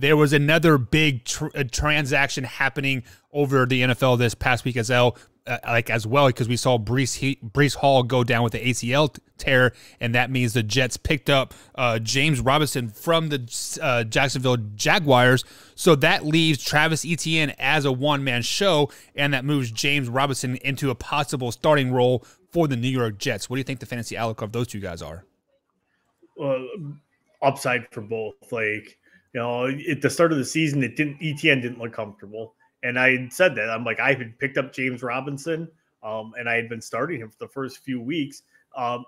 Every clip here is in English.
there was another big transaction happening over the NFL this past week as well, because we saw Breece Hall go down with the ACL tear, and that means the Jets picked up James Robinson from the Jacksonville Jaguars. So that leaves Travis Etienne as a one-man show, and that moves James Robinson into a possible starting role for the New York Jets. What do you think the fantasy outlook of those two guys are? Upside for both. Like, at the start of the season, Etienne didn't look comfortable. And I had said that. I'm like, I had picked up James Robinson, and I had been starting him for the first few weeks.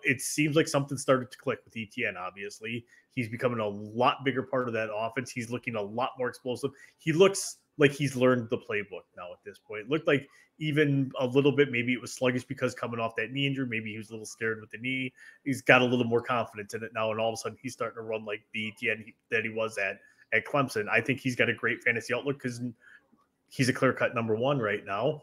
It seems like something started to click with Etienne, obviously. He's becoming a lot bigger part of that offense. He's looking a lot more explosive. He looks like he's learned the playbook now at this point. It looked like even a little bit, maybe it was sluggish because coming off that knee injury, maybe he was a little scared with the knee. He's got a little more confidence in it now, and all of a sudden he's starting to run like the Etienne that he was at Clemson. I think he's got a great fantasy outlook because he's a clear-cut number one right now.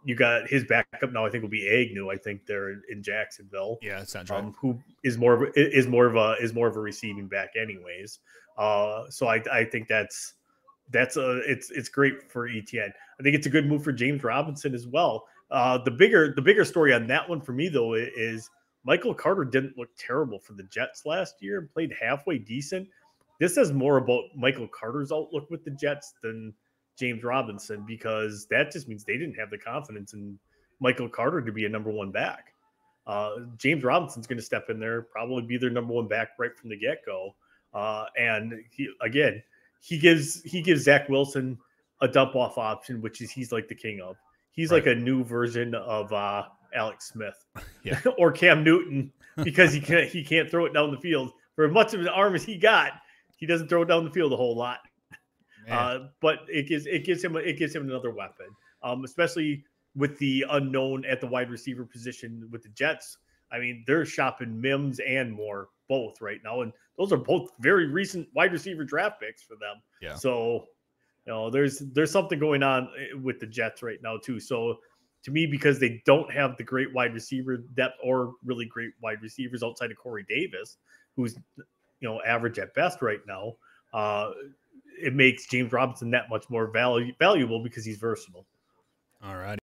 You got his backup now. I think will be Agnew. I think they're in Jacksonville. Yeah, that sounds right. Who is more of a receiving back, anyways. So I think it's great for Etienne. I think it's a good move for James Robinson as well. The bigger story on that one for me though is Michael Carter didn't look terrible for the Jets last year and played halfway decent. This says more about Michael Carter's outlook with the Jets than James Robinson, because that just means they didn't have the confidence in Michael Carter to be a number one back. James Robinson's going to step in there, probably be their number one back right from the get-go. And he gives Zach Wilson a dump-off option, which is he's like the king of. He's like a new version of Alex Smith or Cam Newton, because he can't throw it down the field. For as much of an arm as he got, he doesn't throw it down the field a whole lot. But it gives him another weapon, especially with the unknown at the wide receiver position with the Jets. I mean, they're shopping Mims and Moore both right now, and those are both very recent wide receiver draft picks for them. Yeah. So, there's something going on with the Jets right now too. So, to me, because they don't have the great wide receiver depth or really great wide receivers outside of Corey Davis, who's average at best right now, it makes James Robinson that much more valuable because he's versatile. All right.